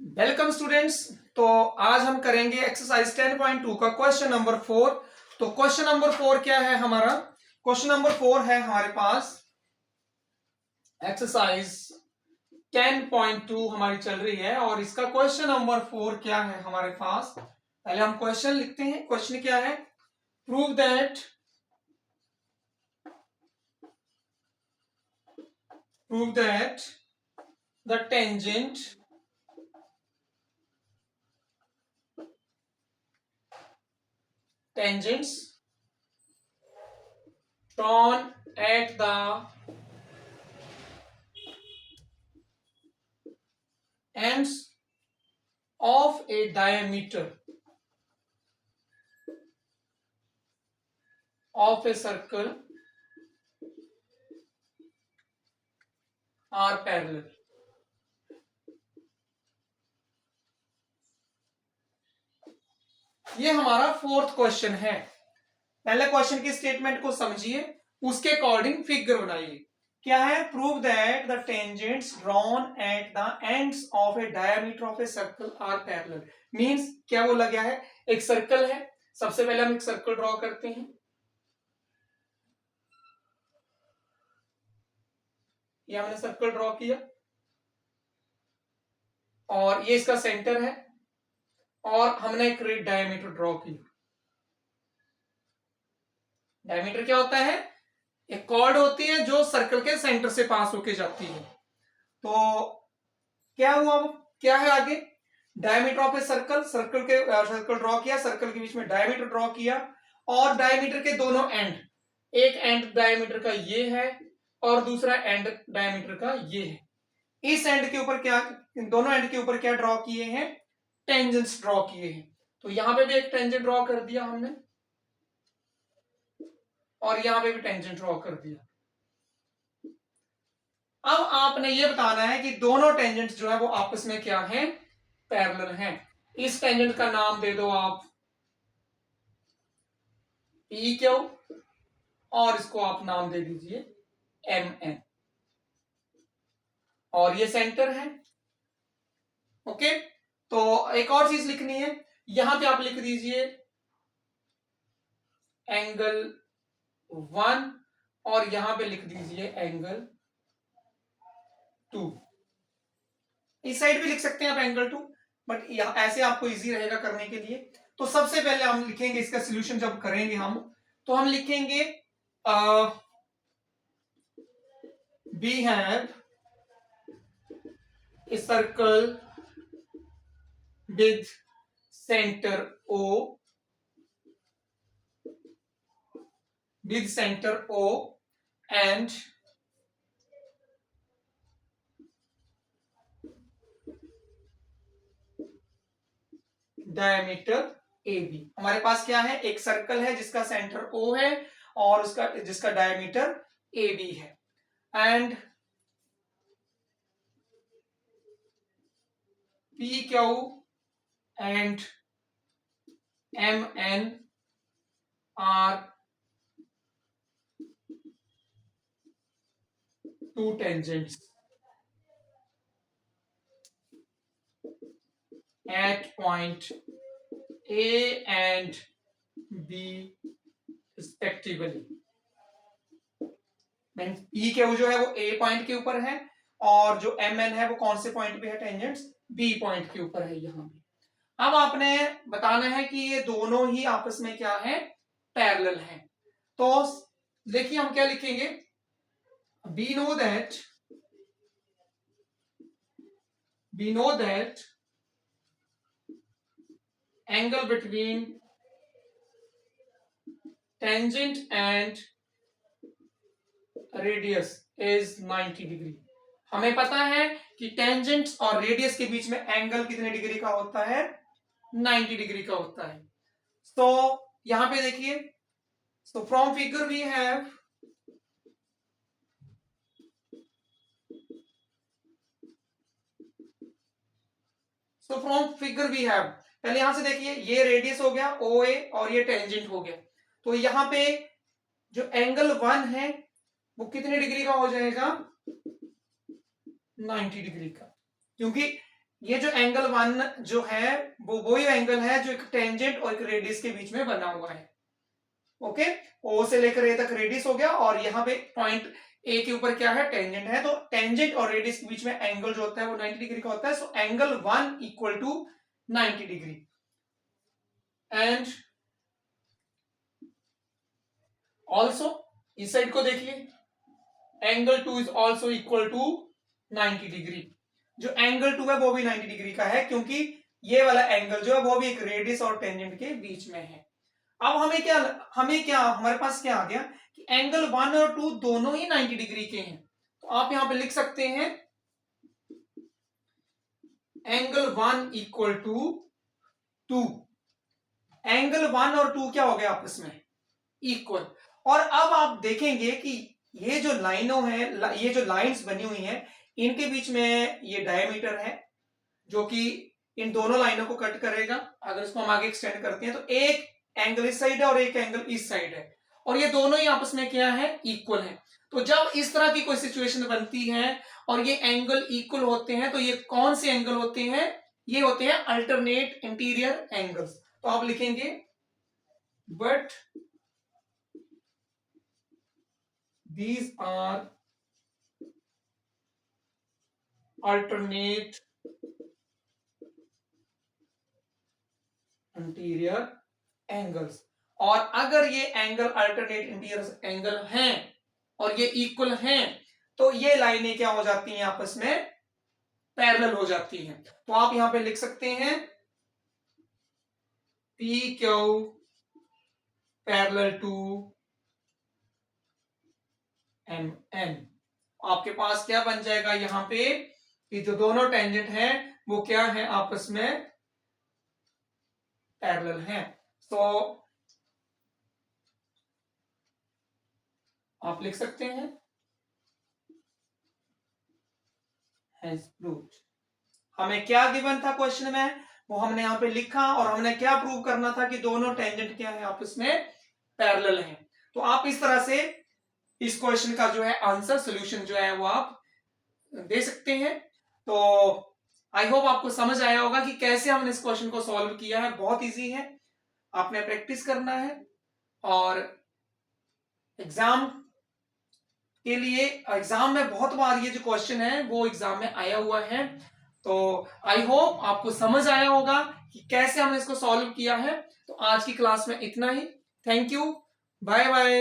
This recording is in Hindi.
Welcome students. तो आज हम करेंगे एक्सरसाइज 10.2 का क्वेश्चन नंबर 4। तो क्वेश्चन नंबर 4 क्या है हमारा? क्वेश्चन नंबर 4 है हमारे पास एक्सरसाइज 10.2 हमारी चल रही है और इसका क्वेश्चन नंबर 4 क्या है हमारे पास? पहले हम क्वेश्चन लिखते हैं। क्वेश्चन क्या है? Prove that the tangents drawn at the ends of a diameter of a circle are parallel। ये हमारा फोर्थ क्वेश्चन है। पहले क्वेश्चन की स्टेटमेंट को समझिए, उसके अकॉर्डिंग फिगर बनाइए। क्या है? Prove that the tangents drawn at the ends of a diameter of a circle are parallel. Means क्या बोला गया है? एक सर्कल है, सबसे पहले हम एक सर्कल ड्रॉ करते हैं। ये हमने सर्कल ड्रॉ किया और ये इसका सेंटर है और हमने एक डायमीटर ड्रॉ किया। डायमीटर क्या होता है? एक कॉर्ड होती है जो सर्कल के सेंटर से पास होके जाती है। तो क्या हुआ? क्या है आगे? Diameter of a circle, circle draw किया, सर्कल के बीच में डायमीटर ड्रॉ किया और डायमीटर के दोनों एंड, एक एंड डायमीटर का ये है और दूसरा एंड डायमीटर का ये है। इस एंड के ऊपर क्या, इन दोनों एंड के ऊपर क्या ड्रॉ किए हैं? टेंजेंट्स ड्रॉ किए हैं। तो यहां पे भी एक टेंजेंट ड्रॉ कर दिया हमने और यहां पे भी टेंजेंट ड्रॉ कर दिया। अब आपने ये बताना है कि दोनों टेंजेंट्स जो है वो आपस में क्या है? पैरेलल हैं। इस टेंजेंट का नाम दे दो आप पी क्यू और इसको आप नाम दे दीजिए एम एन और ये सेंटर है। ओके, तो एक और चीज लिखनी है, यहां पे आप लिख दीजिए एंगल 1 और यहां पे लिख दीजिए एंगल 2। इस साइड भी लिख सकते हैं आप एंगल 2, बट ऐसे आपको इजी रहेगा करने के लिए। तो सबसे पहले हम लिखेंगे इसका सॉल्यूशन जब करेंगे हम, तो हम लिखेंगे we have a circle with center O, and diameter AB। हमारे पास क्या है? एक सर्कल है जिसका सेंटर O है और उसका जिसका डायमीटर AB है। And PQ and MN are two tangents at point A and B respectively। PQ जो है वो A पॉइंट के ऊपर है और जो MN है वो कौन से पॉइंट पे है? टेंजेंट्स B पॉइंट के ऊपर है यहां पे। अब आपने बताना है कि ये दोनों ही आपस में क्या है? पैरेलल हैं। तो देखिए हम क्या लिखेंगे, we know that angle between tangent and radius is 90 degree. हमें पता है कि टेंजेंट्स और रेडियस के बीच में एंगल कितने डिग्री का होता है? 90 डिग्री का होता है। तो यहां पे देखिए, so from figure we have पहले यहां से देखिए, ये रेडियस हो गया OA और ये टेंजेंट हो गया। तो यहां पे जो एंगल 1 है वो कितने डिग्री का हो जाएगा? 90 डिग्री का, क्योंकि ये जो एंगल 1 जो है वो वही एंगल है जो एक टेंजेंट और एक रेडियस के बीच में बना हुआ है। ओके, ओ से लेकर ए तक रेडियस हो गया और यहाँ पे पॉइंट ए के ऊपर क्या है, टेंजेंट है। तो टेंजेंट और रेडियस के बीच में एंगल जो होता है वो 90 डिग्री का होता है। So angle 1 equal to 90 degree and also इस साइड को देखिए, angle 2 is also equal to 90 degree. जो एंगल 2 है वो भी 90 डिग्री का है क्योंकि ये वाला एंगल जो है वो भी एक रेडियस और टेंजेंट के बीच में है। अब हमें क्या हमारे पास क्या आ गया कि एंगल 1 और 2 दोनों ही 90 डिग्री के हैं। तो आप यहां पे लिख सकते हैं एंगल 1 इक्वल टू 2। एंगल 1 और 2 क्या हो गया आपस में, इक्वल। और अब आप देखेंगे कि ये जो लाइनों है, ये जो लाइंस बनी हुई हैं, इनके बीच में ये डायमीटर है जो कि इन दोनों लाइनों को कट करेगा। अगर इसको हम आगे एक्सटेंड करते हैं तो एक एंगल इस साइड है और एक एंगल इस साइड है और ये दोनों ही आपस में क्या है, इक्वल है। तो जब इस तरह की कोई सिचुएशन बनती है और ये एंगल इक्वल होते हैं तो ये कौन से एंगल होते हैं, ये होते हैं अल्टरनेट इंटीरियर एंगल्स। तो आप लिखेंगे but these are alternate interior angles. और अगर ये एंगल अल्टरनेट इंटीरियर एंगल हैं और ये इक्वल हैं तो ये लाइनें क्या हो जाती हैं, आपस में पैरेलल हो जाती हैं। तो आप यहां पे लिख सकते हैं P Q parallel to M N. आपके पास क्या बन जाएगा यहां पे कि जो दोनों टेंजेंट हैं वो क्या है, आपस में पैरेलल हैं। तो आप लिख सकते हैं हैज प्रूव्ड। हमें क्या गिवन था क्वेश्चन में वो हमने यहां पे लिखा और हमने क्या प्रूव करना था कि दोनों टेंजेंट क्या है, आपस में पैरेलल हैं। तो आप इस तरह से इस क्वेश्चन का जो है आंसर सोल्यूशन जो है वो आप दे सकते हैं। तो आई होप आपको समझ आया होगा कि कैसे हमने इस क्वेश्चन को सॉल्व किया है। बहुत इजी है, आपने प्रैक्टिस करना है और एग्जाम के लिए, एग्जाम में बहुत बार ये जो क्वेश्चन है वो एग्जाम में आया हुआ है। तो आई होप आपको समझ आया होगा कि कैसे हमने इसको सॉल्व किया है। तो आज की क्लास में इतना ही। Thank you, bye bye.